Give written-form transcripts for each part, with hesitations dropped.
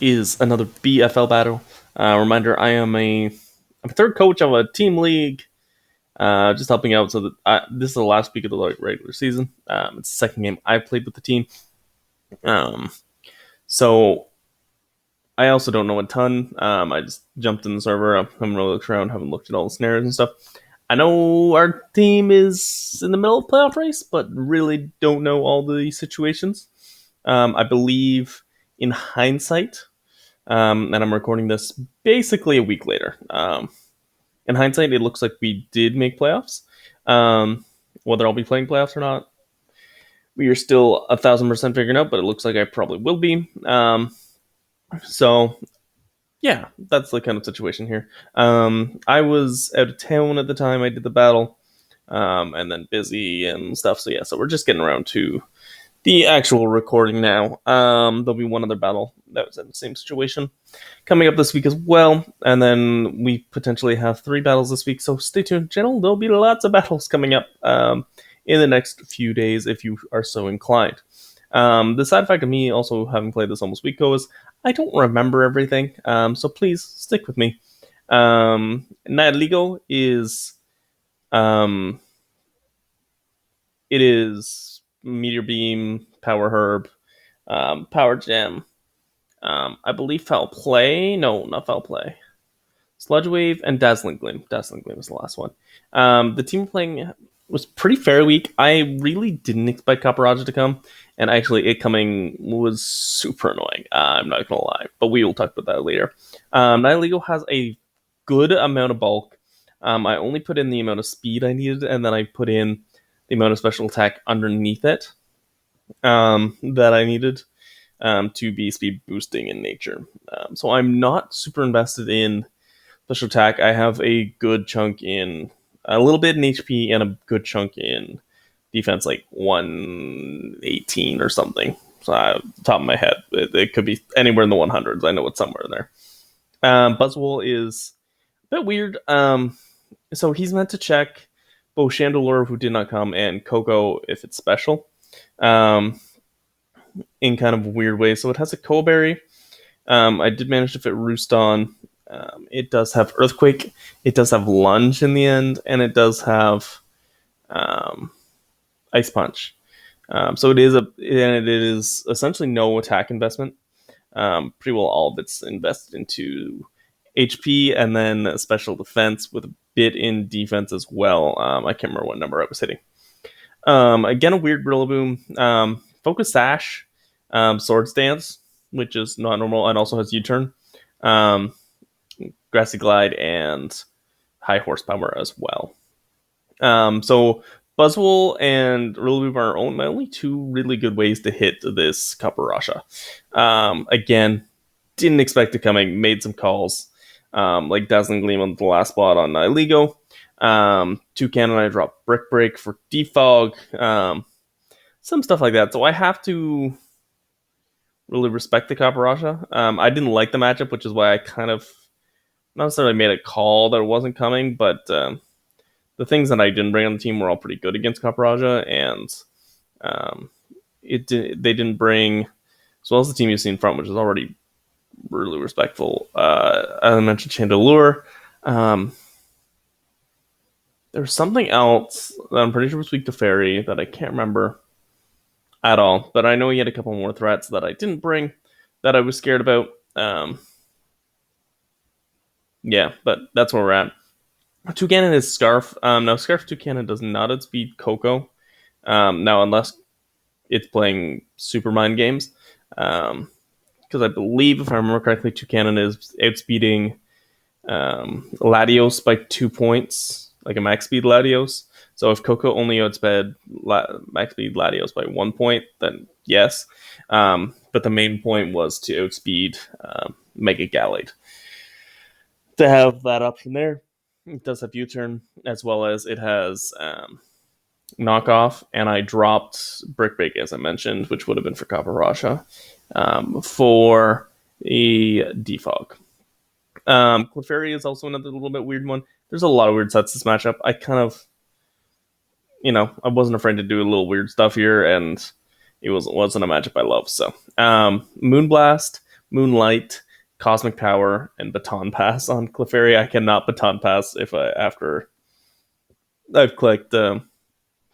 is another BFL battle. Reminder: I'm a third coach of a team league, just helping out. So that this is the last week of the regular season. It's the second game I played with the team. Um, so I also don't know a ton. I just jumped in the server. I haven't really looked around, haven't looked at all the scenarios and stuff. I know our team is in the middle of the playoff race, but really don't know all the situations. I believe in hindsight, and I'm recording this basically a week later. In hindsight, it looks like we did make playoffs. Whether I'll be playing playoffs or not, we are still 1,000% figuring out, but it looks like I probably will be. So yeah, that's the kind of situation here. I was out of town at the time I did the battle, and then busy and stuff. So yeah, so we're just getting around to the actual recording now. There'll be one other battle that was in the same situation coming up this week as well, and then we potentially have 3 battles this week. So stay tuned, channel. There'll be lots of battles coming up in the next few days if you are so inclined. The side effect of me also having played this almost week ago is I don't remember everything, so please stick with me. Night Ligo is it is Meteor Beam, Power Herb, Power Gem. I believe Foul Play. No, not Foul Play. Sludge Wave and Dazzling Gleam. Dazzling Gleam is the last one. The team playing was pretty fair week. I really didn't expect Caparaja to come, and actually it coming was super annoying. I'm not gonna lie, but we will talk about that later. Night Legal has a good amount of bulk. I only put in the amount of speed I needed, and then I put in the amount of special attack underneath it that I needed to be speed boosting in nature. So I'm not super invested in special attack. I have a good chunk in a little bit in HP and a good chunk in defense, like 118 or something. So top of my head, it could be anywhere in the 100s. I know it's somewhere in there. Buzzwole is a bit weird. So he's meant to check both Chandelure, who did not come, and Coco if it's special, in kind of weird ways. So it has a Coberry. I did manage to fit Roost on. It does have Earthquake. It does have Lunge in the end, and it does have Ice Punch. So it is essentially no attack investment. Pretty well all of it's invested into HP and then special defense with a bit in defense as well. I can't remember what number I was hitting. Again, a weird Rillaboom. Focus Sash, Sword Stance, which is not normal, and also has U-Turn. Grassy Glide, and high horsepower as well. So Buzzwole and Rillaboom are my only 2 really good ways to hit this Caparasha. Again, didn't expect it coming, made some calls, like Dazzling Gleam on the last spot on Ligo. Toucan and I dropped Brick Break for Defog, some stuff like that. So I have to really respect the Caparasha. I didn't like the matchup, which is why I kind of not necessarily made a call that it wasn't coming, but the things that I didn't bring on the team were all pretty good against Capraja, and they didn't bring, as well as the team you've seen front, which is already really respectful. As I mentioned, Chandelure. There was something else that I'm pretty sure was weak to Fairy that I can't remember at all, but I know he had a couple more threats that I didn't bring that I was scared about. Yeah, but that's where we're at. Toucan is Scarf. Now, Scarf Toucan does not outspeed Coco. Now, unless it's playing Super Mind games. Because I believe, if I remember correctly, Toucan is outspeeding Latios by 2 points, like a max speed Latios. So if Coco only outspeed max speed Latios by 1 point, then yes. But the main point was to outspeed Mega Gallade. To have that option there, it does have U-turn, as well as it has knockoff, and I dropped Brick Break, as I mentioned, which would have been for Caparasha, for a defog. Clefairy is also another little bit weird one. There's a lot of weird sets this matchup. I kind of, I wasn't afraid to do a little weird stuff here, and it wasn't a matchup I love. So, Moonblast, Moonlight, Cosmic Power, and Baton Pass on Clefairy. I cannot Baton Pass if I after I've clicked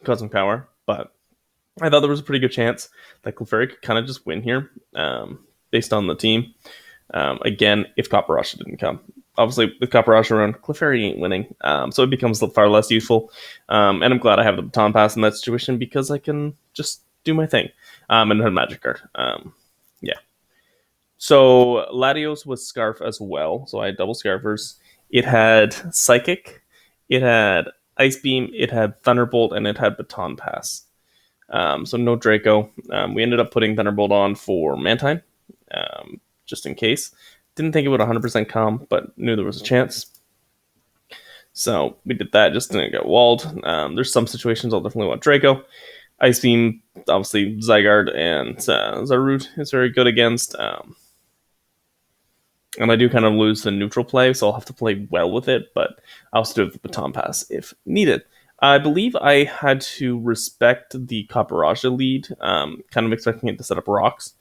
Cosmic Power, but I thought there was a pretty good chance that Clefairy could kind of just win here, based on the team. Again, if Copper Rush didn't come. Obviously, with Copper Rush around, Clefairy ain't winning, so it becomes far less useful. And I'm glad I have the Baton Pass in that situation because I can just do my thing and have a Magic card. Yeah. So Latios was Scarf as well. So I had double Scarfers. It had Psychic, it had Ice Beam, it had Thunderbolt, and it had Baton Pass. So no Draco. We ended up putting Thunderbolt on for Mantine, just in case. Didn't think it would 100% come, but knew there was a chance. So we did that, just didn't get walled. There's some situations I'll definitely want Draco. Ice Beam, obviously Zygarde and Zarude is very good against. And I do kind of lose the neutral play, so I'll have to play well with it, but I'll still have the Baton Pass if needed. I believe I had to respect the Caparajah lead, kind of expecting it to set up rocks.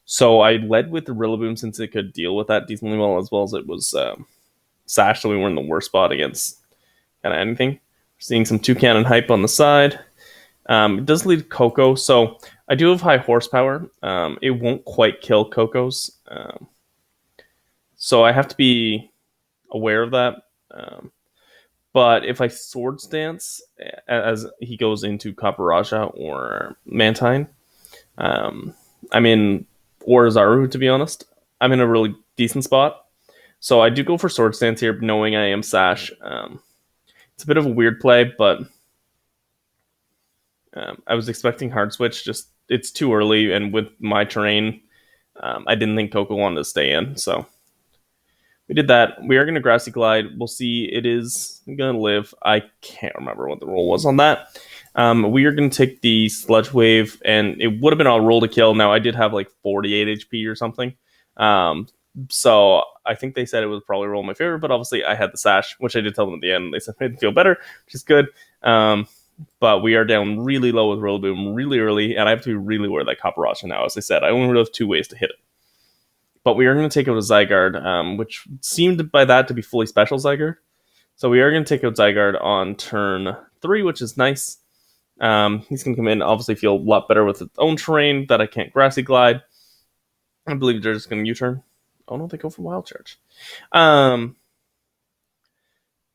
So I led with the Rillaboom since it could deal with that decently well as it was Sash, so we weren't in the worst spot against kind of anything. Seeing some Toucan and Hype on the side. It does lead Coco, so I do have high horsepower. It won't quite kill Coco's. So I have to be aware of that. But if I Swords Dance as he goes into Caparajah or Mantine, I'm in, or Zaru, to be honest, I'm in a really decent spot. So I do go for Swords Dance here, knowing I am Sash. It's a bit of a weird play, but I was expecting Hard Switch. Just it's too early, and with my terrain, I didn't think Coco wanted to stay in, so we did that. We are going to Grassy Glide. We'll see. It is going to live. I can't remember what the roll was on that. We are going to take the Sludge Wave, and it would have been a roll to kill. Now, I did have like 48 HP or something. So I think they said it was probably roll in my favor, but obviously I had the Sash, which I did tell them at the end. They said it made them feel better, which is good. But we are down really low with Rillaboom really early, and I have to be really aware of that Caparajah now. As I said, I only really have 2 ways to hit it. But we are going to take out a Zygarde, which seemed by that to be fully special Zygarde. So we are going to take out Zygarde on turn 3, which is nice. He's going to come in, obviously feel a lot better with its own terrain that I can't Grassy Glide. I believe they're just going to U-turn. Oh no, they go for Wild Charge.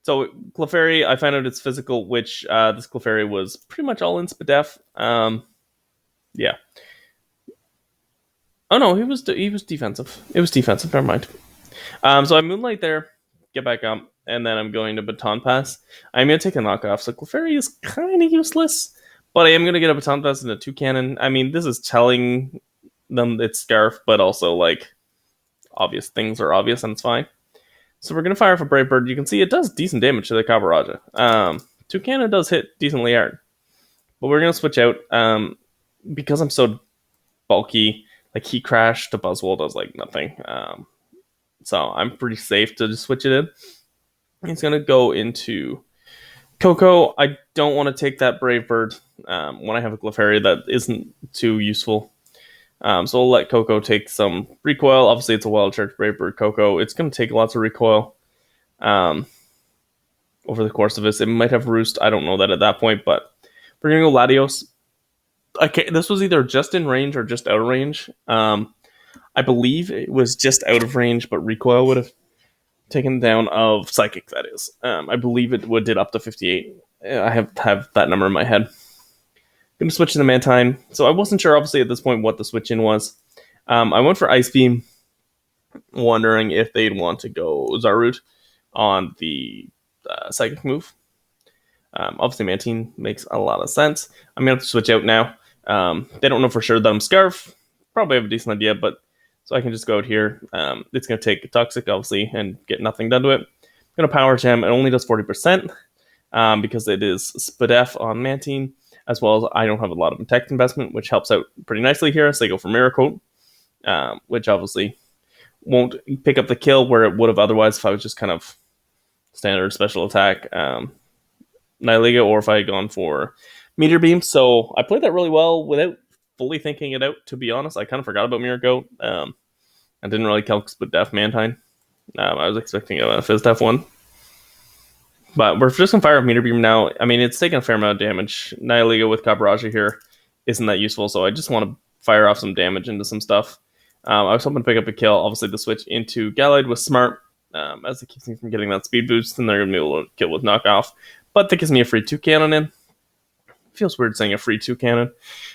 So Clefairy, I found out it's physical, which this Clefairy was pretty much all in Spadef. Yeah. Oh no, he was defensive. It was defensive. Never mind. So I Moonlight there, get back up, and then I'm going to Baton Pass. I'm going to take a knockoff. So Clefairy is kind of useless, but I am going to get a Baton Pass and a Toucan. I mean, this is telling them it's Scarf, but also like obvious things are obvious, and it's fine. So we're going to fire for Brave Bird. You can see it does decent damage to the Caparajah. Toucan does hit decently hard, but we're going to switch out because I'm so bulky. Like Heat Crash to Buzzwole does like nothing. So I'm pretty safe to just switch it in. He's going to go into Coco. I don't want to take that Brave Bird when I have a Clefairy that isn't too useful. So I'll let Coco take some recoil. Obviously, it's a Wild Charge Brave Bird Coco. It's going to take lots of recoil over the course of this. It might have Roost. I don't know that at that point, but we're going to go Latios. Okay, this was either just in range or just out of range. I believe it was just out of range, but recoil would have taken down of Psychic, that is. I believe it did up to 58. I have that number in my head. Going to switch to the Mantine. So I wasn't sure, obviously, at this point what the switch in was. I went for Ice Beam, wondering if they'd want to go Zarude on the Psychic move. Obviously, Mantine makes a lot of sense. I'm going to have to switch out now. They don't know for sure that I'm Scarf. Probably have a decent idea, but so I can just go out here. It's going to take a Toxic, obviously, and get nothing done to it. I'm going to Power Gem. It only does 40% because it is Spadef on Mantine, as well as I don't have a lot of tech investment, which helps out pretty nicely here. So they go for Miracle, which obviously won't pick up the kill where it would have otherwise if I was just kind of standard special attack Nihiliga, or if I had gone for Meteor Beam. So I played that really well without fully thinking it out, to be honest. I kind of forgot about Miracle. I didn't really calc split def Mantine. I was expecting a Fizz Def one. But we're just going to fire off Meteor Beam now. I mean, it's taking a fair amount of damage. Nihilego with Kabaraja here isn't that useful, so I just want to fire off some damage into some stuff. I was hoping to pick up a kill. Obviously, the switch into Gallade was smart, as it keeps me from getting that speed boost, and they're going to be able to kill with knockoff. But that gives me a free Toucan in. Feels weird saying a free Toucan.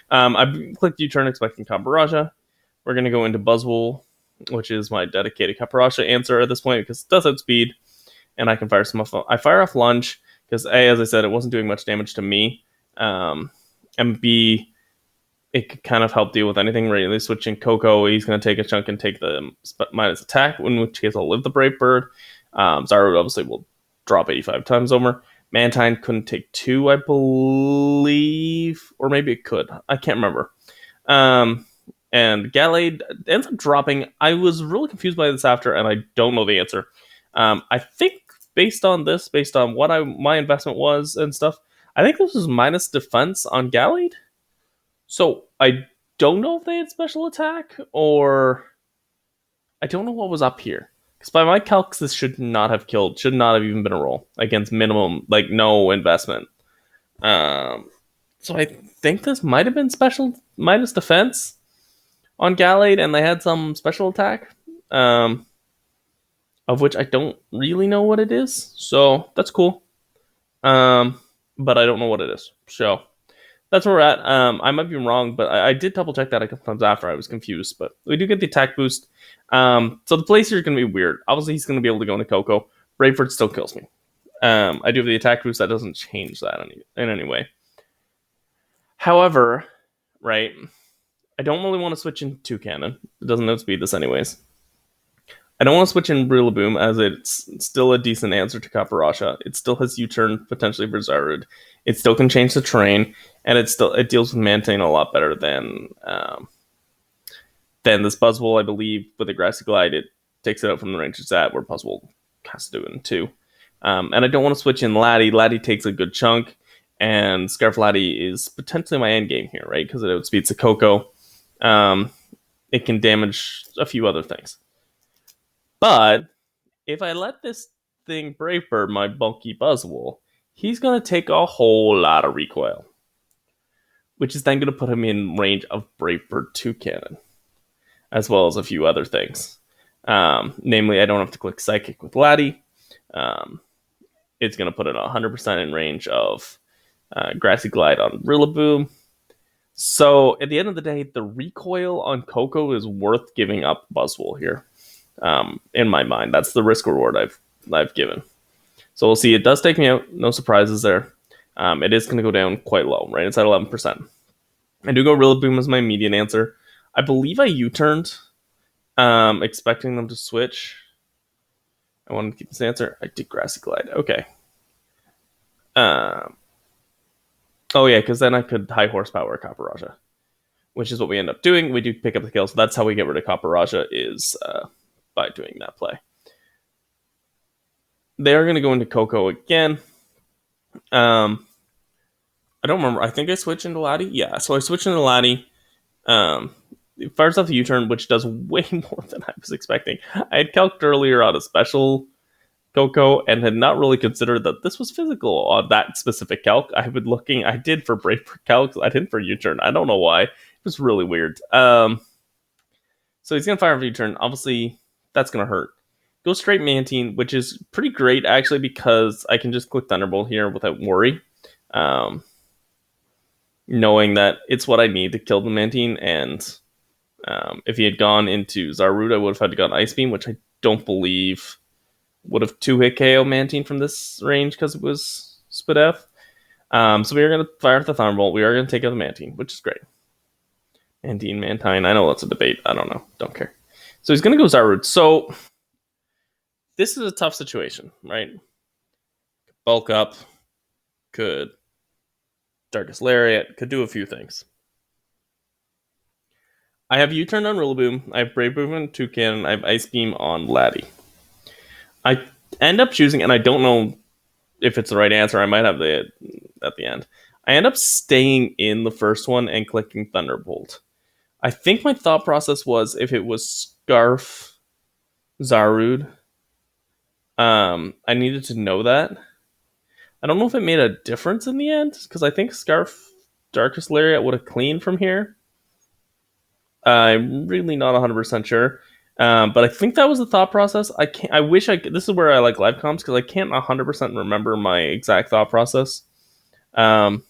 I clicked U-turn expecting Kabaraja. We're going to go into Buzzwole, which is my dedicated Kabaraja answer at this point because it does outspeed, and I can fire some off. I fire off Lunge because A, as I said, it wasn't doing much damage to me, and B, it could kind of help deal with anything. Really, switching Coco, he's going to take a chunk and take the minus attack, in which case I'll live the Brave Bird. Zaru obviously will drop 85 times over. Mantine couldn't take 2, I believe, or maybe it could. I can't remember. And Gallade ends up dropping. I was really confused by this after, and I don't know the answer. I think based on what my investment was and stuff, I think this was minus defense on Gallade. So I don't know if they had special attack, or I don't know what was up here. Because by my calcs, this should not have even been a roll against minimum, like no investment. So I think this might have been special minus defense on Gallade, and they had some special attack, of which I don't really know what it is. So that's cool. But I don't know what it is. So that's where we're at. I might be wrong, but I did double check that a couple times after. I was confused, but we do get the attack boost. So the place here is going to be weird. Obviously, he's going to be able to go into Coco. Braveford still kills me. I do have the attack boost. That doesn't change that in any way. However, right, I don't really want to switch in Toucan. It doesn't outspeed this anyways. I don't want to switch in Rillaboom, as it's still a decent answer to Kabaraja. It still has U-turn potentially for Zarud. It still can change the terrain, and it deals with Mantine a lot better than this Buzzwole, I believe. With the Grassy Glide, it takes it out from the range it's at, where Buzzwole has to do it in 2. And I don't want to switch in Laddie. Laddie takes a good chunk, and Scarf Laddie is potentially my end game here, right? Because it outspeeds the Coco. It can damage a few other things. But if I let this thing Brave Bird my bulky Buzzwole, he's going to take a whole lot of recoil, which is then going to put him in range of Brave Bird Toucan, as well as a few other things. Namely, I don't have to click Psychic with Laddie. It's going to put it 100% in range of Grassy Glide on Rillaboom. So at the end of the day, the recoil on Coco is worth giving up Buzzwole here. In my mind, that's the risk reward I've given. So we'll see. It does take me out. No surprises there. It is going to go down quite low, right? It's at 11%. I do go Rillaboom as my immediate answer. I believe I U-turned, expecting them to switch. I wanted to keep this answer. I did Grassy Glide. Okay. Oh yeah, because then I could high horsepower Kabaraja, which is what we end up doing. We do pick up the kill, so that's how we get rid of Kabaraja, is by doing that play. They are going to go into Coco again. I don't remember. I think I switched into Laddie. Yeah, so I switched into Laddie. It fires off the U-turn, which does way more than I was expecting. I had calced earlier on a special Coco and had not really considered that this was physical on that specific calc. I did for Brave for calcs. I didn't for U-turn. I don't know why. It was really weird. So he's going to fire off U-turn. Obviously, that's going to hurt. Go straight Mantine, which is pretty great, actually, because I can just click Thunderbolt here without worry. Knowing that it's what I need to kill the Mantine, and if he had gone into Zarude, I would have had to go on Ice Beam, which I don't believe would have 2-hit KO Mantine from this range because it was Spit F. So we are going to fire the Thunderbolt. We are going to take out the Mantine, which is great. Mantine. I know that's a debate. I don't know. Don't care. So he's going to go Zarude. So this is a tough situation, right? Bulk up. Could Darkest Lariat. Could do a few things. I have U-turn on Rillaboom. I have Brave Boom on Toucan. I have Ice Beam on Laddie. I end up choosing, and I don't know if it's the right answer. I might have it at the end. I end up staying in the first one and clicking Thunderbolt. I think my thought process was, if it was Scarf Zarud. I needed to know that. I don't know if it made a difference in the end, because I think Scarf Darkest Lariat would have cleaned from here. I'm really not 100% sure. But I think that was the thought process. I can't. I wish I could. This is where I like live comms, because I can't 100% remember my exact thought process. Um,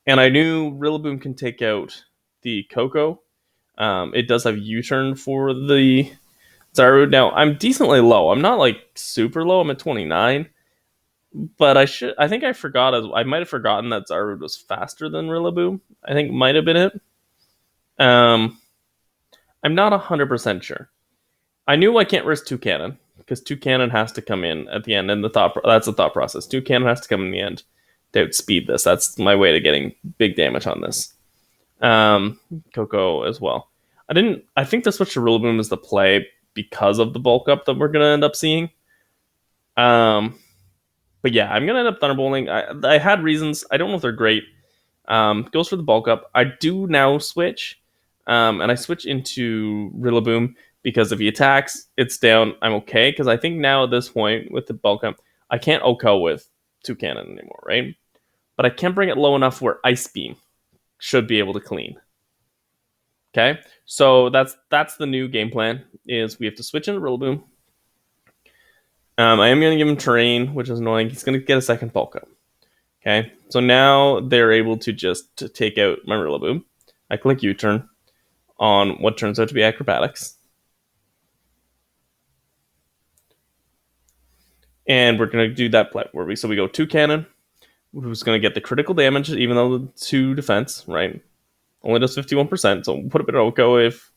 and I knew Rillaboom can take out the Coco. It does have U-turn for the Zarud. Now I'm decently low. I'm not like super low. I'm at 29. But I think I forgot. I might have forgotten that Zarud was faster than Rillaboom. I think might have been it. I'm not 100% sure. I knew I can't risk Toucan, because Toucan has to come in at the end, and that's the thought process. Toucan has to come in the end to outspeed this. That's my way to getting big damage on this. Coco as well. I think the switch to Rillaboom is the play because of the bulk up that we're gonna end up seeing. But yeah, I'm gonna end up thunderbolting. I had reasons. I don't know if they're great. Goes for the bulk up. I do now switch, and I switch into Rillaboom, because if he attacks, it's down. I'm okay, because I think now at this point with the bulk up, I can't OHKO with Toucan anymore, right? But I can bring it low enough where Ice Beam should be able to clean. Okay, so that's the new game plan. Is we have to switch into Rillaboom. I am going to give him terrain, which is annoying. He's going to get a second bulk up. Okay, so now they're able to just take out my Rillaboom. I click U-turn on what turns out to be acrobatics. And we're going to do that play where we go Toucan, who's going to get the critical damage, even though the 2 defense, right? Only does 51%, so we'll put a bit of OHKO if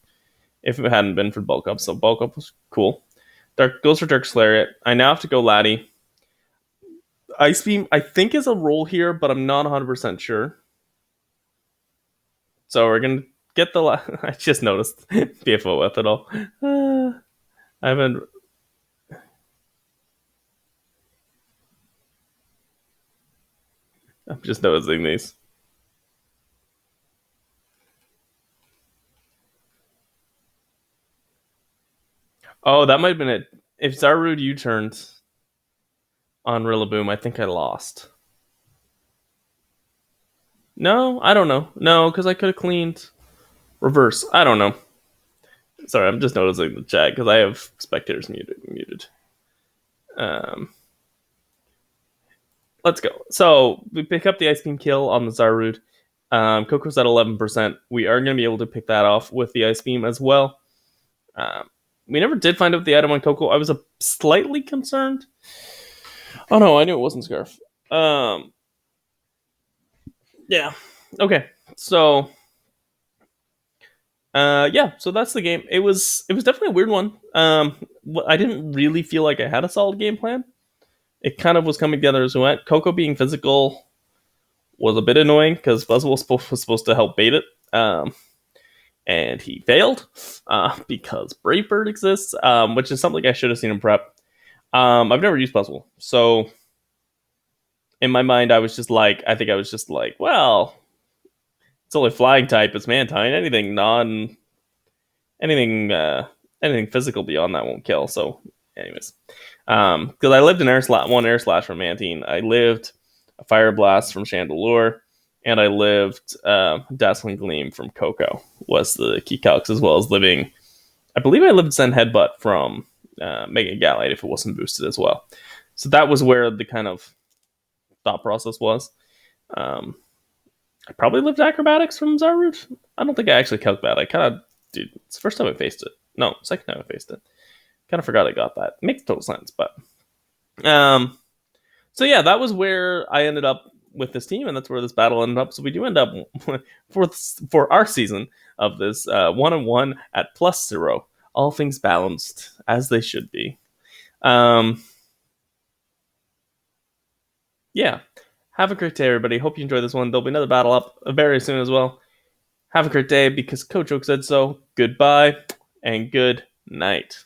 it hadn't been for bulk up. So bulk up was cool. Goes for Dark Lariat. I now have to go Laddie. Ice Beam, I think, is a roll here, but I'm not 100% sure. So we're going to get the... I just noticed BFL with it all. I haven't... I'm just noticing these. Oh, that might have been it. If Zarud U-turned on Rillaboom, I think I lost. No, I don't know. No, because I could have cleaned reverse. I don't know. Sorry, I'm just noticing the chat because I have spectators muted. Let's go. So we pick up the Ice Beam kill on the Zarud. Coco's at 11%. We are going to be able to pick that off with the Ice Beam as well. We never did find out the item on Coco. I was slightly concerned. Oh no, I knew it wasn't Scarf. Yeah. Okay. So yeah, so that's the game. It was definitely a weird one. I didn't really feel like I had a solid game plan. It kind of was coming together as we went. Coco being physical was a bit annoying because Buzzle was supposed to help bait it. And he failed because Brave Bird exists, which is something I should have seen in prep. I've never used Buzzle, so in my mind, I was just like, well, it's only flying type. It's Mantine. Anything physical beyond that won't kill. So, anyways, because I lived an one air slash from Mantine. I lived a Fire Blast from Chandelure, and I lived Dazzling Gleam from Coco. Was the key calcs, as well as living. I believe I lived Zen Headbutt from Mega Galite if it wasn't boosted as well. So that was where the kind of thought process was. I probably lived Acrobatics from Zarud. I don't think I actually calced that. I kind of, dude, it's the first time I faced it. No, second time I faced it. Kind of forgot I got that. Makes total sense, but so yeah, that was where I ended up with this team, and that's where this battle ended up. So we do end up for our season of this 1-1 at +0, all things balanced as they should be. Yeah. Have a great day, everybody. Hope you enjoyed this one. There'll be another battle up very soon as well. Have a great day because Coach Oak said so. Goodbye and good night.